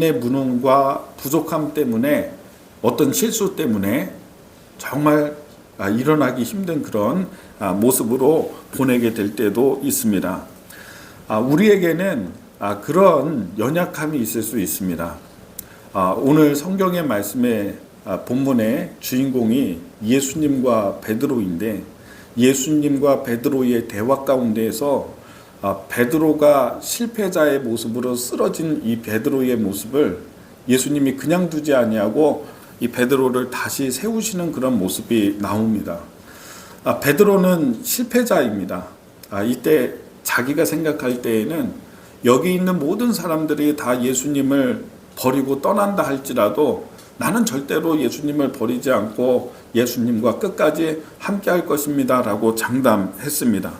의 무능과 부족함 때문에 어떤 실수 때문에 정말 일어나기 힘든 그런 모습으로 보내게 될 때도 있습니다. 우리에게는 그런 연약함이 있을 수 있습니다. 오늘 성경의 말씀의 본문의 주인공이 예수님과 베드로인데, 예수님과 베드로의 대화 가운데에서 베드로가 실패자의 모습으로 쓰러진 이 베드로의 모습을 예수님이 그냥 두지 아니하고 이 베드로를 다시 세우시는 그런 모습이 나옵니다. 베드로는 실패자입니다. 이때 자기가 생각할 때에는 여기 있는 모든 사람들이 다 예수님을 버리고 떠난다 할지라도 나는 절대로 예수님을 버리지 않고 예수님과 끝까지 함께 할 것입니다 라고 장담했습니다.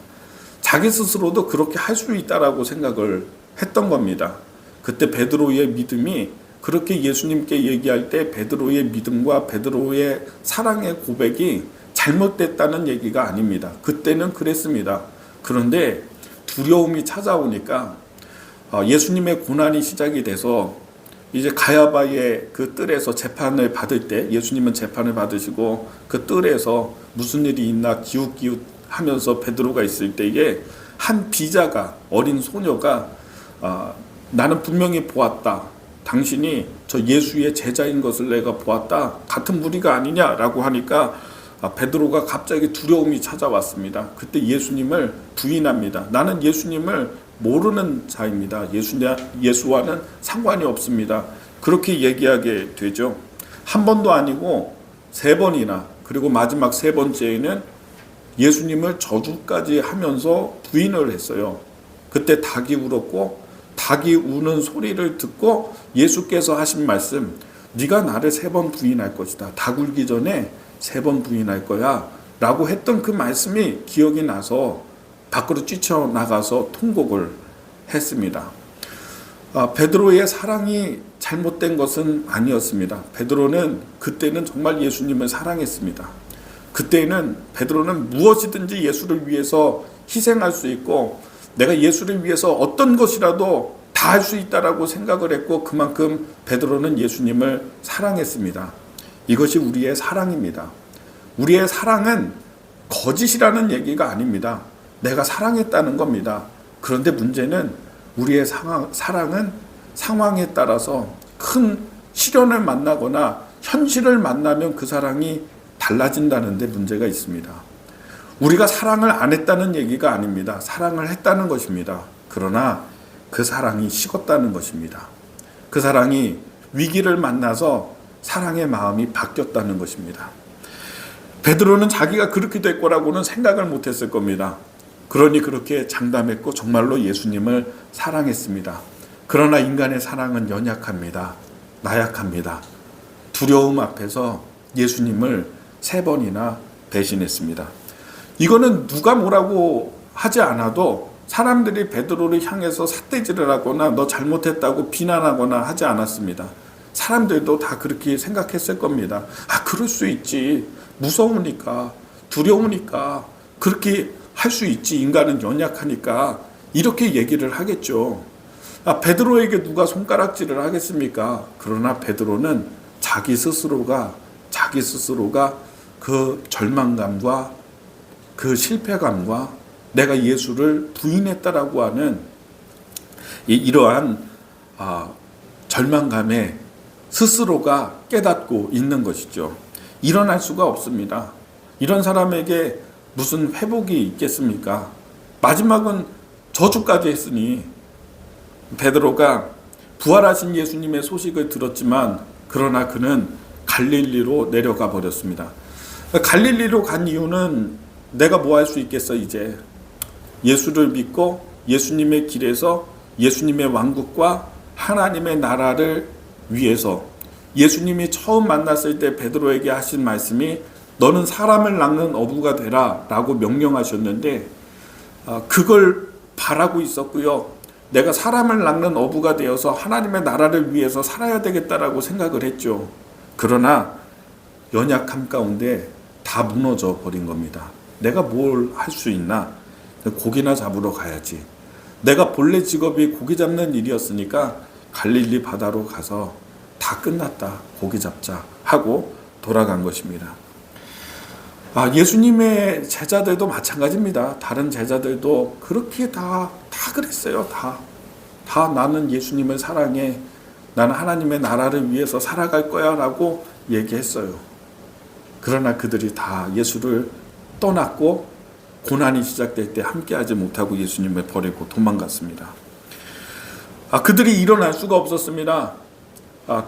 자기 스스로도 그렇게 할 수 있다라고 생각을 했던 겁니다. 그때 베드로의 믿음이 그렇게 예수님께 얘기할 때 베드로의 믿음과 베드로의 사랑의 고백이 잘못됐다는 얘기가 아닙니다. 그때는 그랬습니다. 그런데 두려움이 찾아오니까 예수님의 고난이 시작이 돼서 이제 가야바의 그 뜰에서 재판을 받을 때, 예수님은 재판을 받으시고 그 뜰에서 무슨 일이 있나 기웃기웃 하면서 베드로가 있을 때에 한 비자가, 어린 소녀가 나는 분명히 보았다. 당신이 저 예수의 제자인 것을 내가 보았다. 같은 무리가 아니냐라고 하니까 베드로가 갑자기 두려움이 찾아왔습니다. 그때 예수님을 부인합니다. 나는 예수님을 모르는 자입니다. 예수와는 상관이 없습니다. 그렇게 얘기하게 되죠. 한 번도 아니고 세 번이나, 그리고 마지막 세 번째에는 예수님을 저주까지 하면서 부인을 했어요. 그때 닭이 울었고, 닭이 우는 소리를 듣고 예수께서 하신 말씀, 네가 나를 3번 부인할 것이다. 닭 울기 전에 3번 부인할 거야 라고 했던 그 말씀이 기억이 나서 밖으로 뛰쳐나가서 통곡을 했습니다. 베드로의 사랑이 잘못된 것은 아니었습니다. 베드로는 그때는 정말 예수님을 사랑했습니다. 그때는 베드로는 무엇이든지 예수를 위해서 희생할 수 있고, 내가 예수를 위해서 어떤 것이라도 다 할 수 있다라고 생각을 했고, 그만큼 베드로는 예수님을 사랑했습니다. 이것이 우리의 사랑입니다. 우리의 사랑은 거짓이라는 얘기가 아닙니다. 내가 사랑했다는 겁니다. 그런데 문제는 우리의 사랑은 상황에 따라서 큰 시련을 만나거나 현실을 만나면 그 사랑이 달라진다는 데 문제가 있습니다. 우리가 사랑을 안 했다는 얘기가 아닙니다. 사랑을 했다는 것입니다. 그러나 그 사랑이 식었다는 것입니다. 그 사랑이 위기를 만나서 사랑의 마음이 바뀌었다는 것입니다. 베드로는 자기가 그렇게 될 거라고는 생각을 못했을 겁니다. 그러니 그렇게 장담했고 정말로 예수님을 사랑했습니다. 그러나 인간의 사랑은 연약합니다. 나약합니다. 두려움 앞에서 예수님을 3번이나 배신했습니다. 이거는 누가 뭐라고 하지 않아도 사람들이 베드로를 향해서 삿대질을 하거나 너 잘못했다고 비난하거나 하지 않았습니다. 사람들도 다 그렇게 생각했을 겁니다. 그럴 수 있지. 무서우니까, 두려우니까 그렇게 할 수 있지. 인간은 연약하니까 이렇게 얘기를 하겠죠. 베드로에게 누가 손가락질을 하겠습니까? 그러나 베드로는 자기 스스로가 그 절망감과 그 실패감과 내가 예수를 부인했다라고 하는 이러한 절망감에 스스로가 깨닫고 있는 것이죠. 일어날 수가 없습니다. 이런 사람에게 무슨 회복이 있겠습니까? 마지막은 저주까지 했으니 베드로가 부활하신 예수님의 소식을 들었지만 그러나 그는 갈릴리로 내려가 버렸습니다. 갈릴리로 간 이유는 내가 뭐 할 수 있겠어. 이제 예수를 믿고 예수님의 길에서 예수님의 왕국과 하나님의 나라를 위해서, 예수님이 처음 만났을 때 베드로에게 하신 말씀이 너는 사람을 낚는 어부가 되라 라고 명령하셨는데 그걸 바라고 있었고요. 내가 사람을 낚는 어부가 되어서 하나님의 나라를 위해서 살아야 되겠다라고 생각을 했죠. 그러나 연약함 가운데 다 무너져 버린 겁니다. 내가 뭘 할 수 있나? 고기나 잡으러 가야지. 내가 본래 직업이 고기 잡는 일이었으니까 갈릴리 바다로 가서 다 끝났다, 고기 잡자 하고 돌아간 것입니다. 예수님의 제자들도 마찬가지입니다. 다른 제자들도 그렇게 다 그랬어요. 다 나는 예수님을 사랑해, 나는 하나님의 나라를 위해서 살아갈 거야 라고 얘기했어요. 그러나 그들이 다 예수를 떠났고 고난이 시작될 때 함께하지 못하고 예수님을 버리고 도망갔습니다. 그들이 일어날 수가 없었습니다.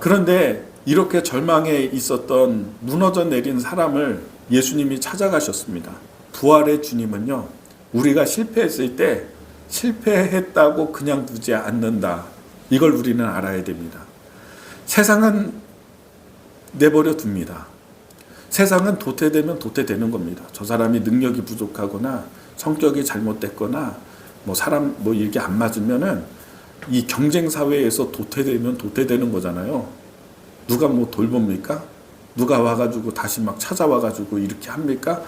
그런데 이렇게 절망에 있었던 무너져 내린 사람을 예수님이 찾아가셨습니다. 부활의 주님은요, 우리가 실패했을 때 실패했다고 그냥 두지 않는다. 이걸 우리는 알아야 됩니다. 세상은 내버려 둡니다. 세상은 도태되면 도태되는 겁니다. 저 사람이 능력이 부족하거나 성격이 잘못됐거나 사람 이렇게 안 맞으면은 이 경쟁 사회에서 도태되면 도태되는 거잖아요. 누가 돌봅니까? 누가 와가지고 다시 막 찾아와가지고 이렇게 합니까?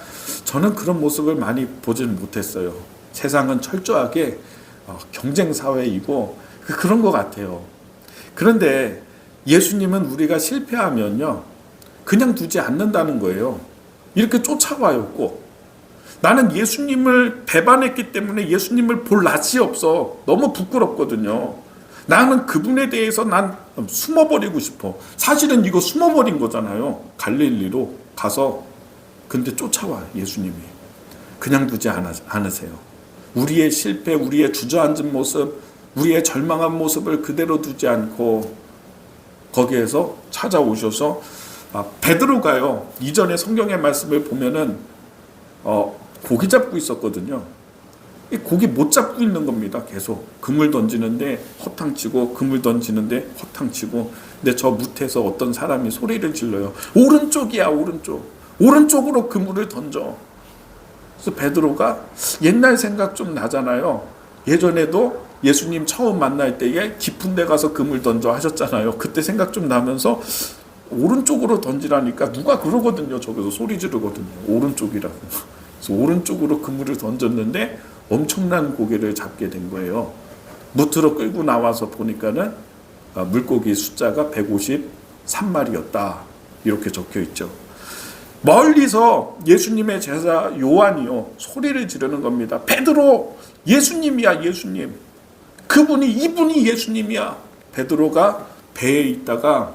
저는 그런 모습을 많이 보지는 못했어요. 세상은 철저하게 경쟁 사회이고 그런 것 같아요. 그런데 예수님은 우리가 실패하면요, 그냥 두지 않는다는 거예요. 이렇게 쫓아와요, 꼭. 나는 예수님을 배반했기 때문에 예수님을 볼 낯이 없어. 너무 부끄럽거든요. 나는 그분에 대해서 난 숨어버리고 싶어. 사실은 이거 숨어버린 거잖아요. 갈릴리로 가서. 근데 쫓아와, 예수님이. 그냥 두지 않으세요. 우리의 실패, 우리의 주저앉은 모습, 우리의 절망한 모습을 그대로 두지 않고 거기에서 찾아오셔서 베드로가요, 이전에 성경의 말씀을 보면은 고기 잡고 있었거든요. 이 고기 못 잡고 있는 겁니다. 계속 그물 던지는데 허탕치고, 그물 던지는데 허탕치고. 근데 저 무태에서 어떤 사람이 소리를 질러요. 오른쪽이야, 오른쪽으로 그물을 던져. 그래서 베드로가 옛날 생각 좀 나잖아요. 예전에도 예수님 처음 만날 때에 깊은 데 가서 그물 던져 하셨잖아요. 그때 생각 좀 나면서 오른쪽으로 던지라니까 누가 그러거든요. 저기서 소리 지르거든요. 오른쪽이라고. 그래서 오른쪽으로 그물을 던졌는데 엄청난 고기를 잡게 된 거예요. 무트로 끌고 나와서 보니까는 물고기 숫자가 153마리였다. 이렇게 적혀 있죠. 멀리서 예수님의 제자 요한이요, 소리를 지르는 겁니다. 베드로, 예수님이야, 예수님. 이분이 예수님이야. 베드로가 배에 있다가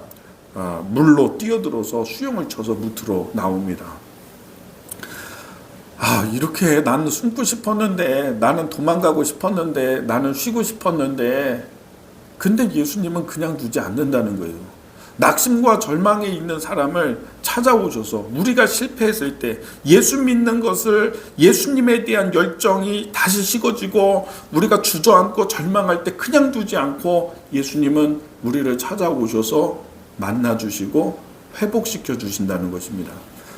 물로 뛰어들어서 수영을 쳐서 무트로 나옵니다. 이렇게 나는 숨고 싶었는데, 나는 도망가고 싶었는데, 나는 쉬고 싶었는데, 근데 예수님은 그냥 두지 않는다는 거예요. 낙심과 절망에 있는 사람을 찾아오셔서 우리가 실패했을 때 예수 믿는 것을, 예수님에 대한 열정이 다시 식어지고 우리가 주저앉고 절망할 때 그냥 두지 않고 예수님은 우리를 찾아오셔서 만나주시고 회복시켜 주신다는 것입니다.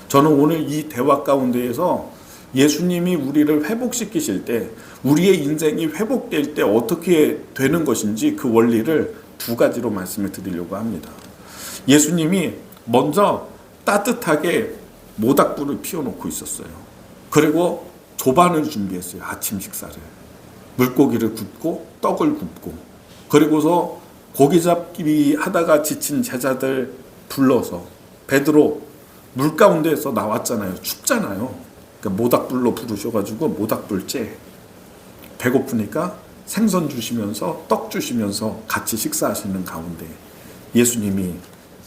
저는 오늘 이 대화 가운데에서 예수님이 우리를 회복시키실 때, 우리의 인생이 회복될 때 어떻게 되는 것인지 그 원리를 두 가지로 말씀을 드리려고 합니다. 예수님이 먼저 따뜻하게 모닥불을 피워놓고 있었어요. 그리고 조반을 준비했어요. 아침 식사를. 물고기를 굽고 떡을 굽고, 그리고서 고기 잡기 하다가 지친 제자들 불러서, 베드로 물 가운데에서 나왔잖아요. 춥잖아요. 그러니까 모닥불로 부르셔가지고 모닥불 째, 배고프니까 생선 주시면서 떡 주시면서 같이 식사하시는 가운데 예수님이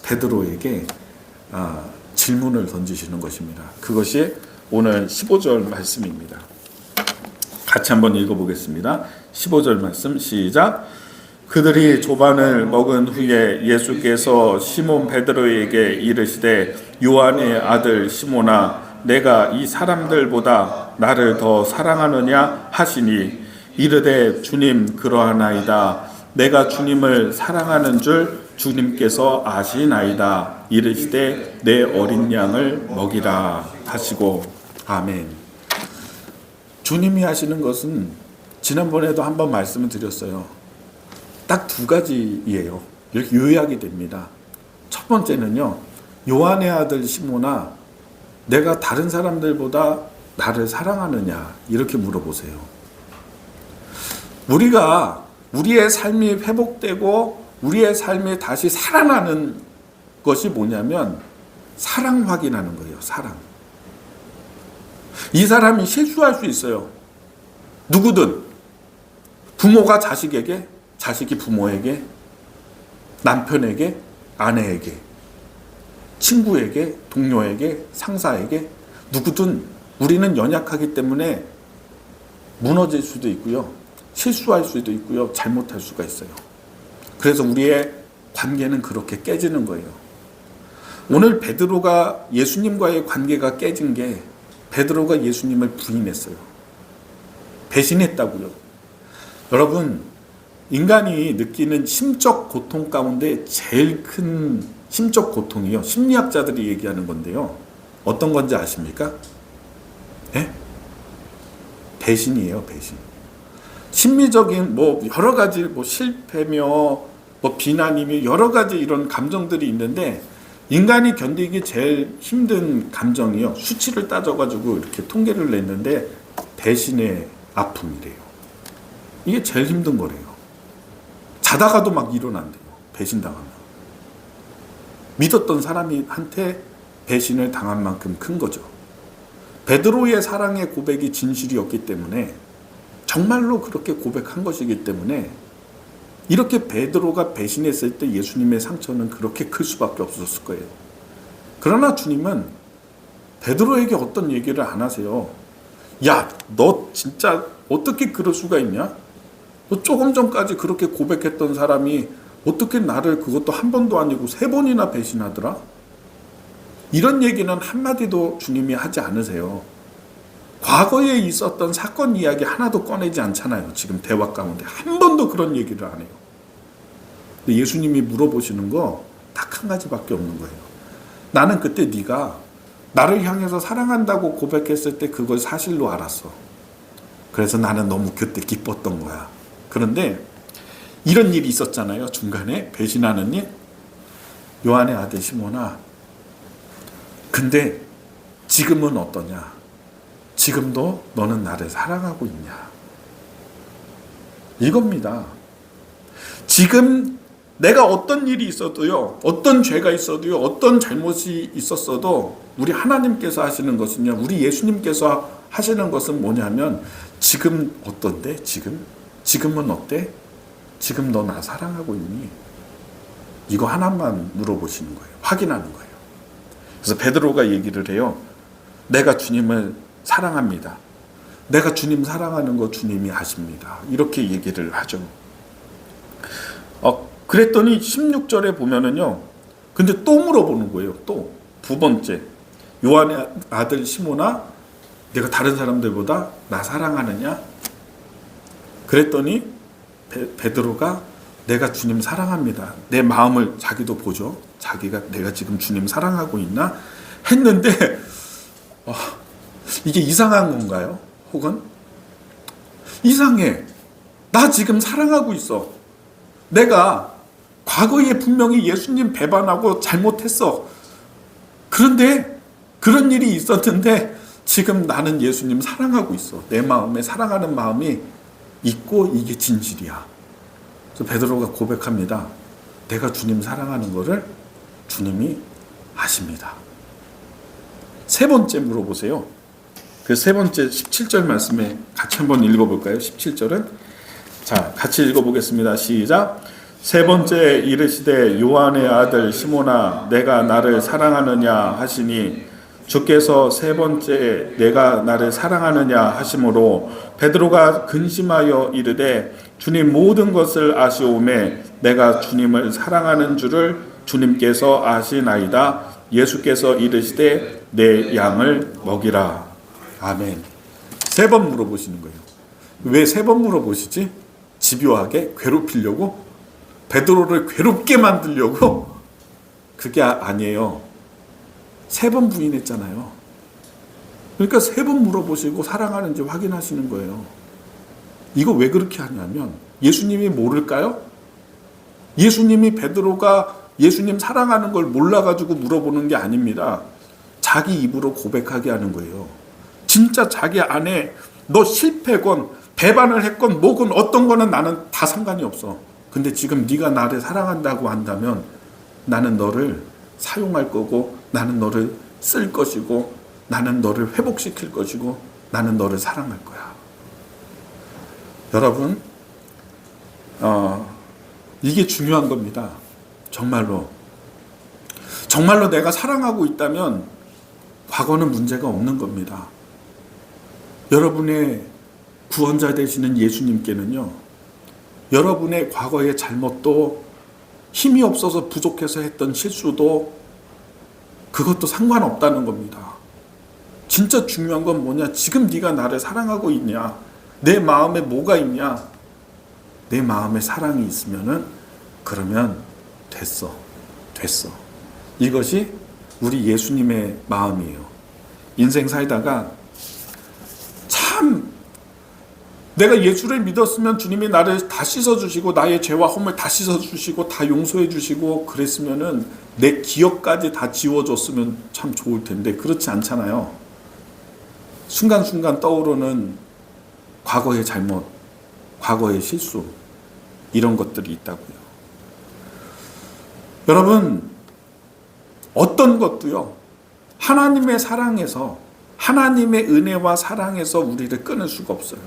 베드로에게 질문을 던지시는 것입니다. 그것이 오늘 15절 말씀입니다. 같이 한번 읽어보겠습니다. 15절 말씀 시작. 그들이 조반을 먹은 후에 예수께서 시몬 베드로에게 이르시되, 요한의 아들 시몬아, 내가 이 사람들보다 나를 더 사랑하느냐 하시니, 이르되 주님 그러하나이다. 내가 주님을 사랑하는 줄 주님께서 아시나이다. 이르시되 내 어린 양을 먹이라 하시고. 아멘. 주님이 하시는 것은 지난번에도 한번 말씀을 드렸어요. 딱 두 가지예요. 이렇게 요약이 됩니다. 첫 번째는요, 요한의 아들 시몬아, 내가 다른 사람들보다 나를 사랑하느냐, 이렇게 물어보세요. 우리가 우리의 삶이 회복되고 우리의 삶에 다시 살아나는 것이 뭐냐면 사랑 확인하는 거예요. 사랑. 이 사람이 실수할 수 있어요. 누구든. 부모가 자식에게, 자식이 부모에게, 남편에게, 아내에게, 친구에게, 동료에게, 상사에게, 누구든 우리는 연약하기 때문에 무너질 수도 있고요. 실수할 수도 있고요. 잘못할 수가 있어요. 그래서 우리의 관계는 그렇게 깨지는 거예요. 오늘 베드로가 예수님과의 관계가 깨진 게 베드로가 예수님을 부인했어요. 배신했다고요. 여러분, 인간이 느끼는 심적 고통 가운데 제일 큰 심적 고통이요. 심리학자들이 얘기하는 건데요. 어떤 건지 아십니까? 네? 배신이에요, 배신. 심리적인 여러 가지 실패며 비난이며 여러 가지 이런 감정들이 있는데 인간이 견디기 제일 힘든 감정이요. 수치를 따져가지고 이렇게 통계를 냈는데 배신의 아픔이래요. 이게 제일 힘든 거래요. 자다가도 막 일어난대요. 배신당하면. 믿었던 사람한테 배신을 당한 만큼 큰 거죠. 베드로의 사랑의 고백이 진실이었기 때문에 정말로 그렇게 고백한 것이기 때문에 이렇게 베드로가 배신했을 때 예수님의 상처는 그렇게 클 수밖에 없었을 거예요. 그러나 주님은 베드로에게 어떤 얘기를 안 하세요. 야, 너 진짜 어떻게 그럴 수가 있냐? 너 조금 전까지 그렇게 고백했던 사람이 어떻게 나를 그것도 한 번도 아니고 3번이나 배신하더라? 이런 얘기는 한마디도 주님이 하지 않으세요. 과거에 있었던 사건 이야기 하나도 꺼내지 않잖아요. 지금 대화 가운데 한 번도 그런 얘기를 안 해요. 근데 예수님이 물어보시는 거 딱 한 가지밖에 없는 거예요. 나는 그때 네가 나를 향해서 사랑한다고 고백했을 때 그걸 사실로 알았어. 그래서 나는 너무 그때 기뻤던 거야. 그런데 이런 일이 있었잖아요. 중간에 배신하는 일. 요한의 아들 시몬아, 근데 지금은 어떠냐? 지금도 너는 나를 사랑하고 있냐? 이겁니다. 지금 내가 어떤 일이 있어도요, 어떤 죄가 있어도요, 어떤 잘못이 있었어도 우리 하나님께서 하시는 것은요, 우리 예수님께서 하시는 것은 뭐냐면 지금 어떤데? 지금은 어때? 지금 너 나 사랑하고 있니? 이거 하나만 물어보시는 거예요. 확인하는 거예요. 그래서 베드로가 얘기를 해요. 내가 주님을 사랑합니다. 내가 주님 사랑하는 거 주님이 아십니다. 이렇게 얘기를 하죠. 그랬더니 16절에 보면은요. 근데 또 물어보는 거예요. 또 두 번째. 요한의 아들 시몬아, 내가 다른 사람들보다 나 사랑하느냐? 그랬더니 베드로가 내가 주님 사랑합니다. 내 마음을 자기도 보죠. 자기가 내가 지금 주님 사랑하고 있나? 했는데 이게 이상한 건가요? 혹은 이상해. 나 지금 사랑하고 있어. 내가 과거에 분명히 예수님 배반하고 잘못했어. 그런데 그런 일이 있었는데 지금 나는 예수님 사랑하고 있어. 내 마음에 사랑하는 마음이 있고 이게 진실이야. 그래서 베드로가 고백합니다. 내가 주님 사랑하는 거를 주님이 아십니다. 세 번째 물어보세요. 그 세 번째 17절 말씀에 같이 한번 읽어볼까요? 17절은 자, 같이 읽어보겠습니다. 시작. 세 번째 이르시되 요한의 아들 시몬아, 내가 나를 사랑하느냐 하시니 주께서 세 번째 내가 나를 사랑하느냐 하심으로 베드로가 근심하여 이르되 주님 모든 것을 아시오매 내가 주님을 사랑하는 줄을 주님께서 아시나이다. 예수께서 이르시되 내 양을 먹이라. 아멘. 3번 물어보시는 거예요. 왜 3번 물어보시지? 집요하게 괴롭히려고? 베드로를 괴롭게 만들려고? 그게 아니에요. 3번 부인했잖아요. 그러니까 3번 물어보시고 사랑하는지 확인하시는 거예요. 이거 왜 그렇게 하냐면 예수님이 모를까요? 예수님이 베드로가 예수님 사랑하는 걸 몰라가지고 물어보는 게 아닙니다. 자기 입으로 고백하게 하는 거예요. 진짜 자기 안에 너 실패건 배반을 했건 뭐건 어떤 거는 나는 다 상관이 없어. 근데 지금 네가 나를 사랑한다고 한다면 나는 너를 사용할 거고, 나는 너를 쓸 것이고, 나는 너를 회복시킬 것이고, 나는 너를 사랑할 거야. 여러분, 이게 중요한 겁니다. 정말로 내가 사랑하고 있다면 과거는 문제가 없는 겁니다. 여러분의 구원자 되시는 예수님께는요, 여러분의 과거의 잘못도, 힘이 없어서 부족해서 했던 실수도, 그것도 상관없다는 겁니다. 진짜 중요한 건 뭐냐? 지금 네가 나를 사랑하고 있냐? 내 마음에 뭐가 있냐? 내 마음에 사랑이 있으면은 그러면 됐어. 이것이 우리 예수님의 마음이에요. 인생 살다가 참 내가 예수를 믿었으면 주님이 나를 다 씻어주시고 나의 죄와 허물 다 씻어주시고 다 용서해주시고 그랬으면은 내 기억까지 다 지워줬으면 참 좋을 텐데 그렇지 않잖아요. 순간순간 떠오르는 과거의 잘못, 과거의 실수, 이런 것들이 있다고요. 여러분, 어떤 것도요, 하나님의 사랑에서, 하나님의 은혜와 사랑에서 우리를 끊을 수가 없어요.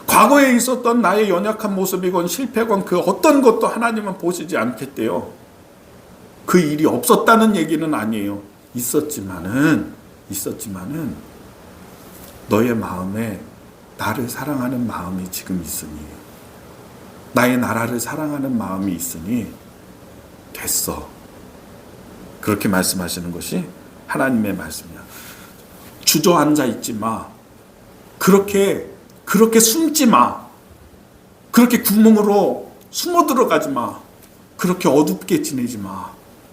과거에 있었던 나의 연약한 모습이건 실패건 그 어떤 것도 하나님은 보시지 않겠대요. 그 일이 없었다는 얘기는 아니에요. 있었지만은 너의 마음에 나를 사랑하는 마음이 지금 있으니, 나의 나라를 사랑하는 마음이 있으니 됐어. 그렇게 말씀하시는 것이 하나님의 말씀이야. 주저앉아 있지 마. 그렇게 숨지 마. 그렇게 구멍으로 숨어 들어가지 마. 그렇게 어둡게 지내지 마.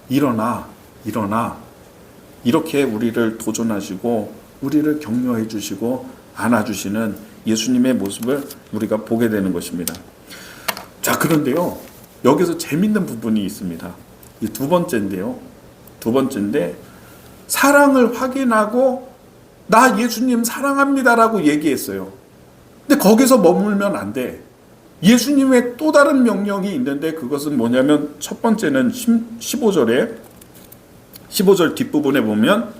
일어나. 이렇게 우리를 도전하시고 우리를 격려해 주시고 안아주시는 예수님의 모습을 우리가 보게 되는 것입니다. 자, 그런데요, 여기서 재밌는 부분이 있습니다. 이 두 번째인데 사랑을 확인하고 나 예수님 사랑합니다라고 얘기했어요. 근데 거기서 머물면 안 돼. 예수님의 또 다른 명령이 있는데 그것은 뭐냐면 첫 번째는 15절 뒷부분에 보면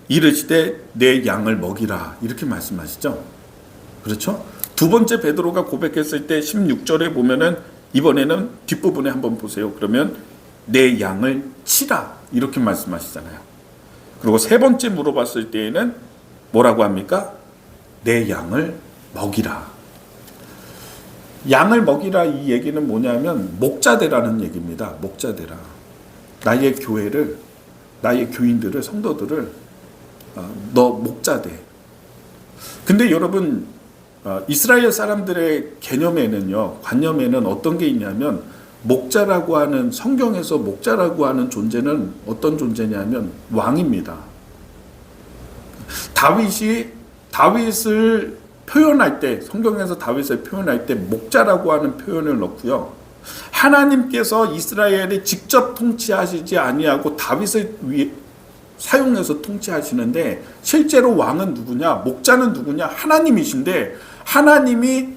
이르시되 내 양을 먹이라 이렇게 말씀하시죠. 그렇죠? 두 번째 베드로가 고백했을 때 16절에 보면은 이번에는 뒷부분에 한번 보세요. 그러면 내 양을 치라 이렇게 말씀하시잖아요. 그리고 세 번째 물어봤을 때에는 뭐라고 합니까? 내 양을 먹이라. 양을 먹이라 이 얘기는 뭐냐면 목자되라는 얘기입니다. 목자되라. 나의 교회를, 나의 교인들을, 성도들을 너 목자돼. 근데 여러분, 이스라엘 사람들의 개념에는요, 관념에는 어떤 게 있냐면 목자라고 하는, 성경에서 목자라고 하는 존재는 어떤 존재냐면 왕입니다. 다윗을 표현할 때, 성경에서 다윗을 표현할 때 목자라고 하는 표현을 넣고요. 하나님께서 이스라엘을 직접 통치하시지 아니하고 다윗을 사용해서 통치하시는데 실제로 왕은 누구냐? 목자는 누구냐? 하나님이신데 하나님이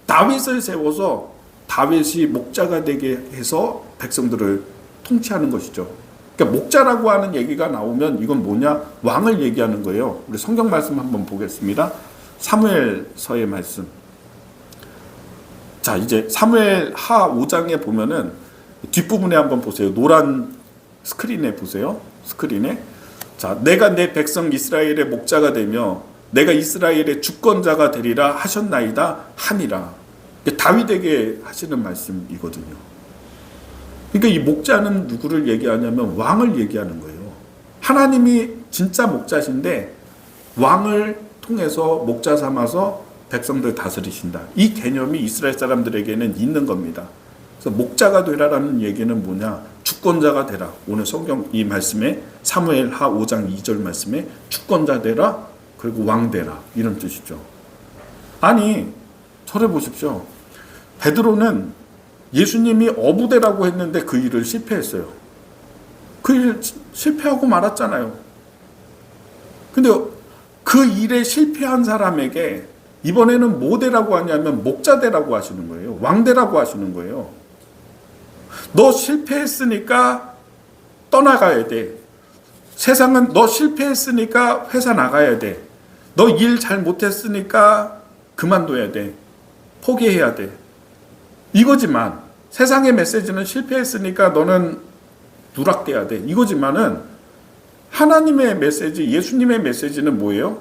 다윗을 세워서 다윗이 목자가 되게 해서 백성들을 통치하는 것이죠. 그러니까 목자라고 하는 얘기가 나오면 이건 뭐냐? 왕을 얘기하는 거예요. 우리 성경 말씀 한번 보겠습니다. 사무엘서의 말씀. 자, 이제 사무엘 하 5장에 보면은 뒷부분에 한번 보세요. 노란 스크린에 보세요. 스크린에. 자, 내가 내 백성 이스라엘의 목자가 되며 내가 이스라엘의 주권자가 되리라 하셨나이다 하니라. 다윗에게 하시는 말씀이거든요. 그러니까 이 목자는 누구를 얘기하냐면 왕을 얘기하는 거예요. 하나님이 진짜 목자신데 왕을 통해서 목자 삼아서 백성들 다스리신다. 이 개념이 이스라엘 사람들에게는 있는 겁니다. 그래서 목자가 되라라는 얘기는 뭐냐? 주권자가 되라. 오늘 성경 이 말씀에 사무엘 하 5장 2절 말씀에 주권자 되라 그리고 왕 되라 이런 뜻이죠. 아니, 저를 보십시오. 베드로는 예수님이 어부대라고 했는데 그 일을 실패했어요. 그 일 실패하고 말았잖아요. 근데 그 일에 실패한 사람에게 이번에는 뭐 되라고 하냐면 목자 되라고 하시는 거예요. 왕 되라고 하시는 거예요. 너 실패했으니까 떠나가야 돼. 세상은 너 실패했으니까 회사 나가야 돼. 너 일 잘 못했으니까 그만둬야 돼. 포기해야 돼. 이거지만 세상의 메시지는 실패했으니까 너는 누락돼야 돼. 이거지만은 하나님의 메시지, 예수님의 메시지는 뭐예요?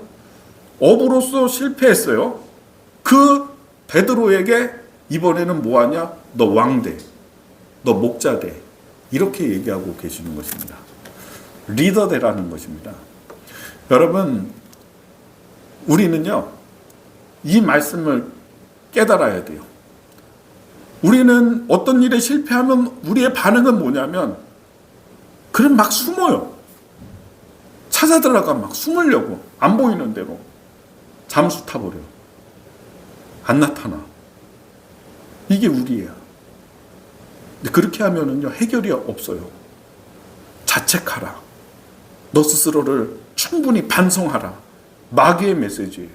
업으로서 실패했어요. 그 베드로에게 이번에는 뭐하냐? 너 왕 돼. 너 목자 돼. 이렇게 얘기하고 계시는 것입니다. 리더 되라는 것입니다. 여러분, 우리는요, 이 말씀을 깨달아야 돼요. 우리는 어떤 일에 실패하면 우리의 반응은 뭐냐면, 그럼 막 숨어요. 찾아 들어가 막 숨으려고. 안 보이는 대로. 잠수 타버려. 안 나타나. 이게 우리예요. 근데 그렇게 하면은요, 해결이 없어요. 자책하라. 너 스스로를 충분히 반성하라. 마귀의 메시지예요.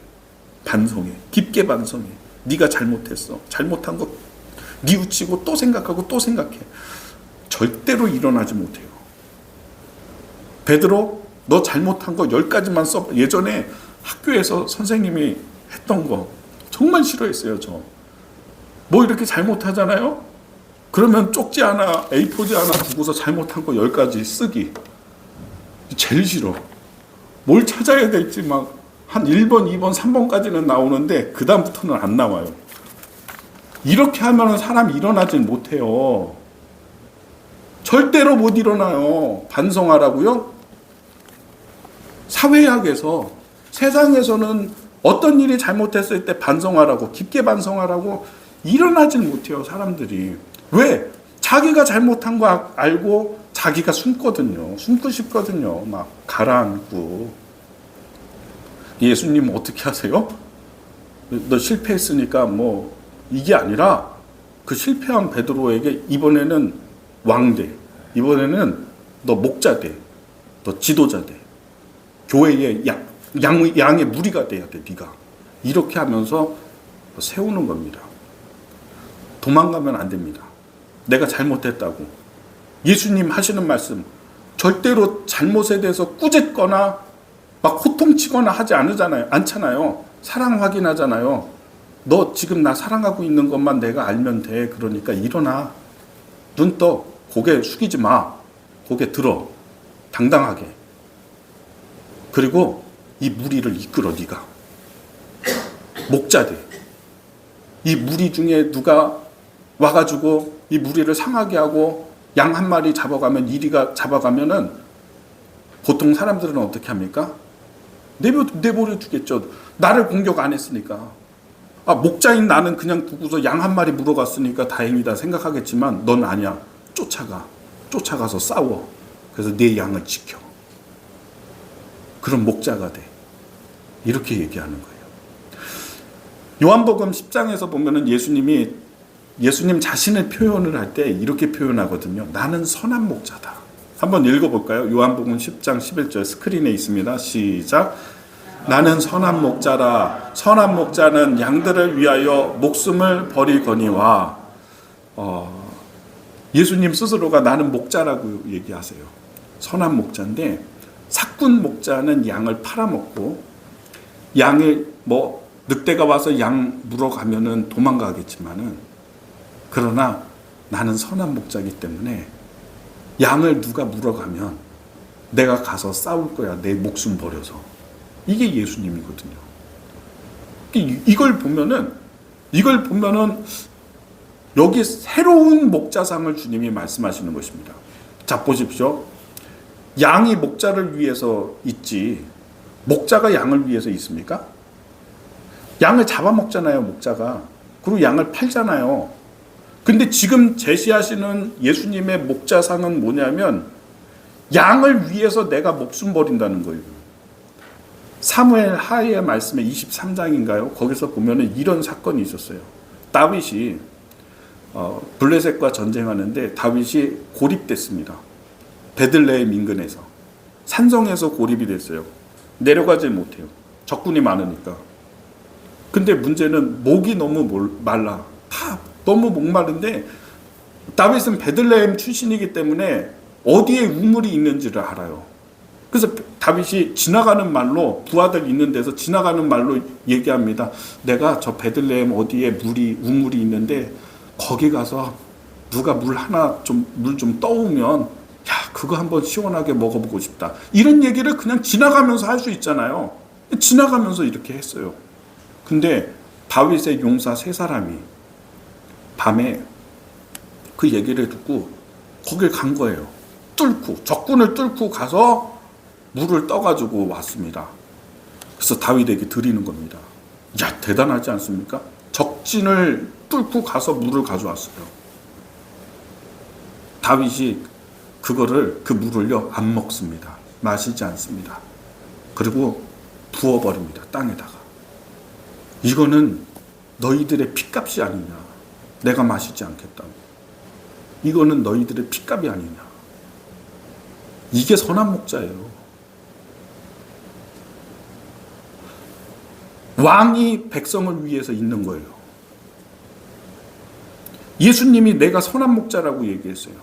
반성해. 깊게 반성해. 네가 잘못했어. 잘못한 거 뉘우치고 또 생각하고 또 생각해. 절대로 일어나지 못해요. 베드로, 너 잘못한 거 10가지만 써. 예전에 학교에서 선생님이 했던 거 정말 싫어했어요. 저. 뭐 이렇게 잘못하잖아요? 그러면 쪽지 하나, A4지 하나 두고서 잘못한 거 10가지 쓰기. 제일 싫어. 뭘 찾아야 될지 막 한 1번, 2번, 3번까지는 나오는데 그 다음부터는 안 나와요. 이렇게 하면 사람이 일어나질 못해요. 절대로 못 일어나요. 반성하라고요? 사회학에서, 세상에서는 어떤 일이 잘못했을 때 반성하라고, 깊게 반성하라고 일어나질 못해요, 사람들이. 왜? 자기가 잘못한 거 알고 자기가 숨거든요. 숨고 싶거든요. 막 가라앉고. 예수님은 어떻게 하세요? 너 실패했으니까 뭐 이게 아니라 그 실패한 베드로에게 이번에는 왕 돼. 이번에는 너 목자 돼. 너 지도자 돼. 교회의 양의 무리가 돼야 돼, 네가. 이렇게 하면서 세우는 겁니다. 도망가면 안 됩니다. 내가 잘못했다고. 예수님 하시는 말씀, 절대로 잘못에 대해서 꾸짖거나 막 호통치거나 하지 않잖아요. 사랑 확인하잖아요. 너 지금 나 사랑하고 있는 것만 내가 알면 돼. 그러니까 일어나. 눈 떠. 고개 숙이지 마. 고개 들어. 당당하게. 그리고 이 무리를 이끌어, 네가. 목자 돼. 이 무리 중에 누가 와가지고 이 무리를 상하게 하고 양 한 마리 잡아가면, 이리가 잡아가면은 보통 사람들은 어떻게 합니까? 내버려 두겠죠. 나를 공격 안 했으니까. 목자인 나는 그냥 두고서 양 한 마리 물어갔으니까 다행이다 생각하겠지만 넌 아니야. 쫓아가서 싸워. 그래서 내 양을 지켜. 그런 목자가 돼. 이렇게 얘기하는 거예요. 요한복음 10장에서 보면은 예수님 자신을 표현을 할 때 이렇게 표현하거든요. 나는 선한 목자다. 한번 읽어볼까요? 요한복음 10장 11절 스크린에 있습니다. 시작. 나는 선한 목자라. 선한 목자는 양들을 위하여 목숨을 버리거니와. 예수님 스스로가 나는 목자라고 얘기하세요. 선한 목자인데, 사꾼 목자는 양을 팔아먹고, 양을 늑대가 와서 양 물어가면은 도망가겠지만은, 그러나 나는 선한 목자이기 때문에 양을 누가 물어가면 내가 가서 싸울 거야. 내 목숨 버려서. 이게 예수님이거든요. 이걸 보면은 여기 새로운 목자상을 주님이 말씀하시는 것입니다. 자, 보십시오. 양이 목자를 위해서 있지 목자가 양을 위해서 있습니까? 양을 잡아먹잖아요, 목자가. 그리고 양을 팔잖아요. 근데 지금 제시하시는 예수님의 목자상은 뭐냐면 양을 위해서 내가 목숨 버린다는 거예요. 사무엘 하의 말씀에 23장인가요? 거기서 보면은 이런 사건이 있었어요. 다윗이 블레셋과 전쟁하는데 다윗이 고립됐습니다. 베들레헴 인근에서. 산성에서 고립이 됐어요. 내려가지 못해요. 적군이 많으니까. 근데 문제는 목이 너무 말라. 다 너무 목마른데 다윗은 베들레헴 출신이기 때문에 어디에 우물이 있는지를 알아요. 그래서 다윗이 지나가는 말로, 부하들 있는 데서 지나가는 말로 얘기합니다. 내가 저 베들레헴 어디에 우물이 있는데 거기 가서 누가 물 좀 떠오면 야, 그거 한번 시원하게 먹어보고 싶다. 이런 얘기를 그냥 지나가면서 할 수 있잖아요. 지나가면서 이렇게 했어요. 근데 다윗의 용사 세 사람이 밤에 그 얘기를 듣고 거길 간 거예요. 적군을 뚫고 가서 물을 떠가지고 왔습니다. 그래서 다윗에게 드리는 겁니다. 야, 대단하지 않습니까? 적진을 뚫고 가서 물을 가져왔어요. 다윗이 그 물을요, 안 먹습니다. 마시지 않습니다. 그리고 부어버립니다. 땅에다가. 이거는 너희들의 핏값이 아니냐. 내가 마시지 않겠다고. 이거는 너희들의 핏값이 아니냐. 이게 선한 목자예요. 왕이 백성을 위해서 있는 거예요. 예수님이 내가 선한 목자라고 얘기했어요.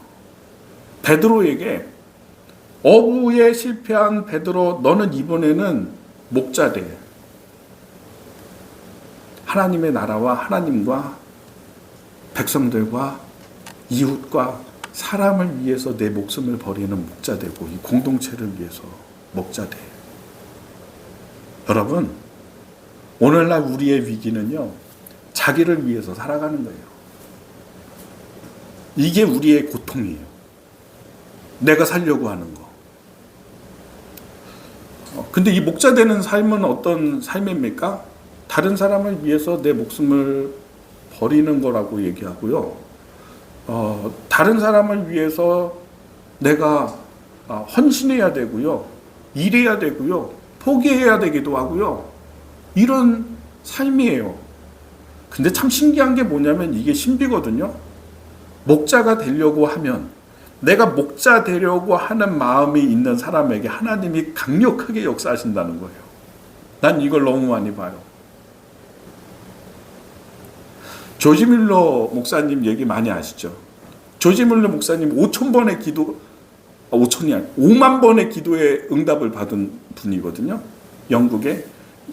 베드로에게 어부에 실패한 베드로, 너는 이번에는 목자 돼. 하나님의 나라와 하나님과 백성들과 이웃과 사람을 위해서 내 목숨을 버리는 목자 되고 이 공동체를 위해서 목자 돼. 여러분, 오늘날 우리의 위기는요, 자기를 위해서 살아가는 거예요. 이게 우리의 고통이에요. 내가 살려고 하는 거. 근데 이 목자 되는 삶은 어떤 삶입니까? 다른 사람을 위해서 내 목숨을 버리는 거라고 얘기하고요. 다른 사람을 위해서 내가 헌신해야 되고요. 일해야 되고요. 포기해야 되기도 하고요. 이런 삶이에요. 근데 참 신기한 게 뭐냐면 이게 신비거든요. 목자가 되려고 하면, 내가 목자 되려고 하는 마음이 있는 사람에게 하나님이 강력하게 역사하신다는 거예요. 난 이걸 너무 많이 봐요. 조지 뮬러 목사님 얘기 많이 아시죠? 조지 뮬러 목사님 5,000번의 기도, 5천이 아니고 5만 번의 기도에 응답을 받은 분이거든요. 영국에.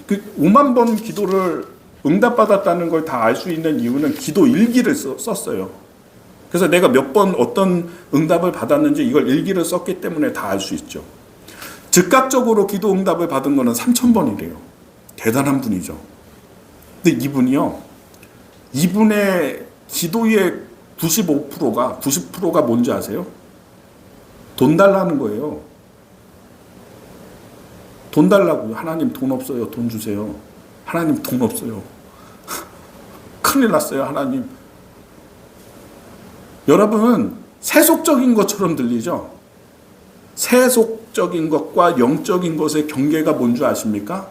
그 5만 번 기도를 응답받았다는 걸 다 알 수 있는 이유는 기도 일기를 썼어요. 그래서 내가 몇 번 어떤 응답을 받았는지 이걸 일기를 썼기 때문에 다 알 수 있죠. 즉각적으로 기도 응답을 받은 거는 3,000번이래요. 대단한 분이죠. 근데 이분의 기도의 90%가 뭔지 아세요? 돈 달라는 거예요. 돈 달라고요. 하나님 돈 없어요. 돈 주세요. 하나님 돈 없어요. 큰일 났어요. 하나님. 여러분, 세속적인 것처럼 들리죠? 세속적인 것과 영적인 것의 경계가 뭔지 아십니까?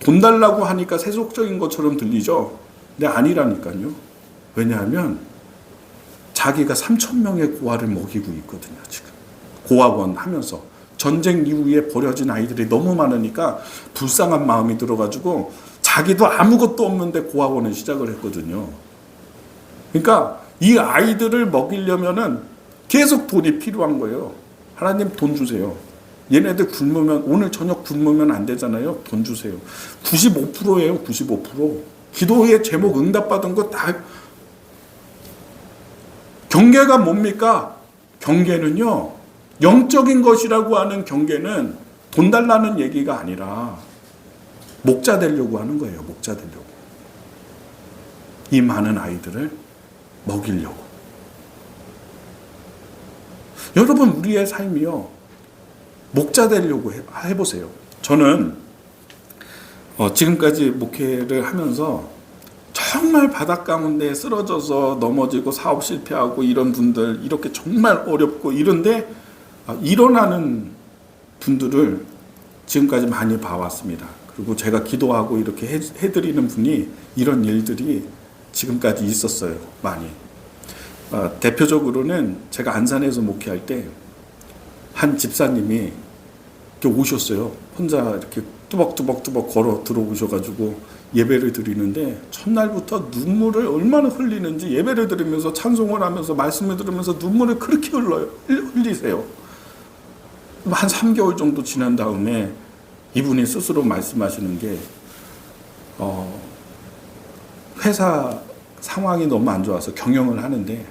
돈 달라고 하니까 세속적인 것처럼 들리죠? 근데 아니라니까요. 왜냐하면 자기가 3,000명의 고아를 먹이고 있거든요. 지금 고아원 하면서 전쟁 이후에 버려진 아이들이 너무 많으니까 불쌍한 마음이 들어가지고 자기도 아무것도 없는데 고아원을 시작을 했거든요. 그러니까 이 아이들을 먹이려면은 계속 돈이 필요한 거예요. 하나님 돈 주세요. 얘네들 굶으면, 오늘 저녁 굶으면 안 되잖아요. 돈 주세요. 95%예요. 95%. 기도의 제목 응답받은 거 다. 경계가 뭡니까? 경계는요, 영적인 것이라고 하는 경계는 돈 달라는 얘기가 아니라 목자 되려고 하는 거예요. 목자 되려고. 이 많은 아이들을 먹이려고. 여러분, 우리의 삶이요, 목자 되려고 해보세요. 저는 지금까지 목회를 하면서 정말 바닥 가운데 쓰러져서 넘어지고 사업 실패하고 이런 분들, 이렇게 정말 어렵고 이런데 일어나는 분들을 지금까지 많이 봐왔습니다. 그리고 제가 기도하고 이렇게 해드리는 분이 이런 일들이 지금까지 있었어요. 많이. 대표적으로는 제가 안산에서 목회할 때 한 집사님이 이렇게 오셨어요. 혼자 이렇게 뚜벅뚜벅 걸어 들어오셔가지고 예배를 드리는데 첫날부터 눈물을 얼마나 흘리는지, 예배를 드리면서 찬송을 하면서 말씀을 들으면서 눈물을 그렇게 흘리세요. 한 3개월 정도 지난 다음에 이분이 스스로 말씀하시는 게 회사 상황이 너무 안 좋아서 경영을 하는데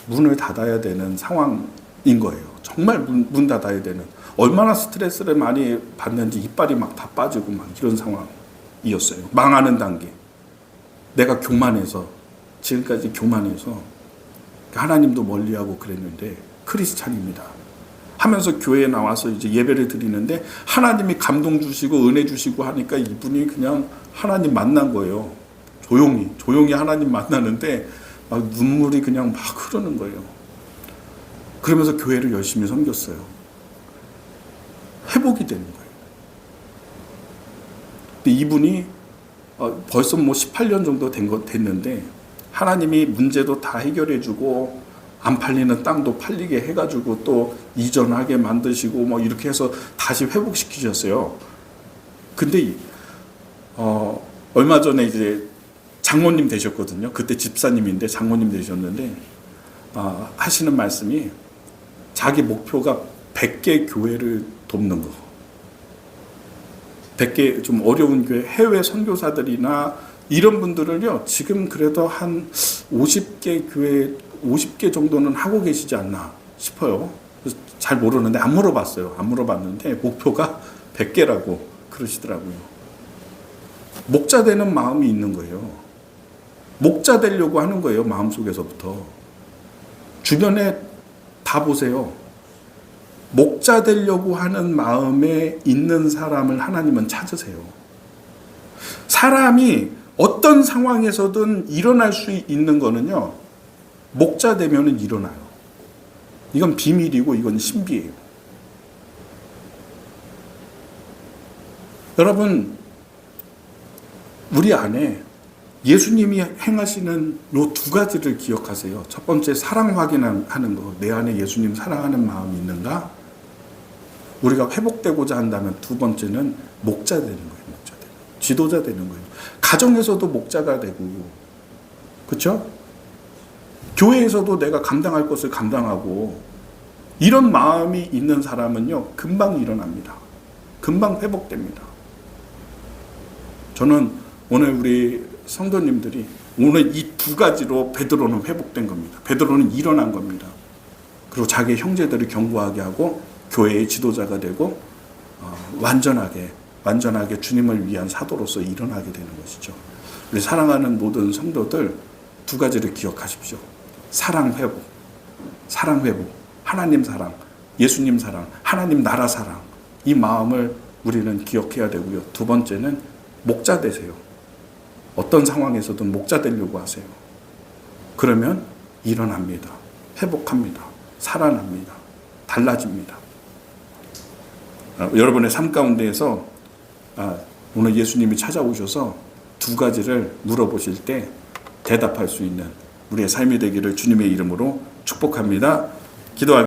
문을 닫아야 되는 상황인 거예요. 정말 문 닫아야 되는, 얼마나 스트레스를 많이 받는지 이빨이 막 다 빠지고 막 이런 상황이었어요. 망하는 단계. 내가 교만해서, 지금까지 교만해서 하나님도 멀리하고 그랬는데 크리스찬입니다 하면서 교회에 나와서 이제 예배를 드리는데 하나님이 감동 주시고 은혜 주시고 하니까 이분이 그냥 하나님 만난 거예요. 조용히 하나님 만나는데 막 눈물이 그냥 막 흐르는 거예요. 그러면서 교회를 열심히 섬겼어요. 회복이 되는 거예요. 근데 이분이 벌써 뭐 18년 정도 됐는데 하나님이 문제도 다 해결해 주고 안 팔리는 땅도 팔리게 해가지고 또 이전하게 만드시고 뭐 이렇게 해서 다시 회복시키셨어요. 근데 얼마 전에 이제 장모님 되셨거든요. 그때 집사님인데 장모님 되셨는데 하시는 말씀이 자기 목표가 100개 교회를 돕는 거. 100개 좀 어려운 교회, 해외 선교사들이나 이런 분들을요, 지금 그래도 한 50개 교회, 50개 정도는 하고 계시지 않나 싶어요. 잘 모르는데 안 물어봤어요. 안 물어봤는데 목표가 100개라고 그러시더라고요. 목자 되는 마음이 있는 거예요. 목자 되려고 하는 거예요. 마음속에서부터. 주변에 다 보세요. 목자 되려고 하는 마음에 있는 사람을 하나님은 찾으세요. 사람이 어떤 상황에서든 일어날 수 있는 거는요, 목자 되면은 일어나요. 이건 비밀이고 이건 신비예요. 여러분, 우리 안에 예수님이 행하시는 요 두 가지를 기억하세요. 첫 번째, 사랑 확인하는 거. 내 안에 예수님 사랑하는 마음이 있는가? 우리가 회복되고자 한다면 두 번째는 목자 되는 거예요. 목자 되는 거예요. 지도자 되는 거예요. 가정에서도 목자가 되고, 그렇죠? 교회에서도 내가 감당할 것을 감당하고, 이런 마음이 있는 사람은요, 금방 일어납니다. 금방 회복됩니다. 저는 오늘 우리 성도님들이 오늘 이 두 가지로 베드로는 회복된 겁니다. 베드로는 일어난 겁니다. 그리고 자기 형제들을 견고하게 하고 교회의 지도자가 되고 완전하게 주님을 위한 사도로서 일어나게 되는 것이죠. 우리 사랑하는 모든 성도들 두 가지를 기억하십시오. 사랑 회복, 하나님 사랑, 예수님 사랑, 하나님 나라 사랑, 이 마음을 우리는 기억해야 되고요. 두 번째는 목자 되세요. 어떤 상황에서든 목자 되려고 하세요. 그러면 일어납니다. 회복합니다. 살아납니다. 달라집니다. 여러분의 삶 가운데에서 오늘 예수님이 찾아오셔서 두 가지를 물어보실 때 대답할 수 있는 우리의 삶이 되기를 주님의 이름으로 축복합니다. 기도할게요.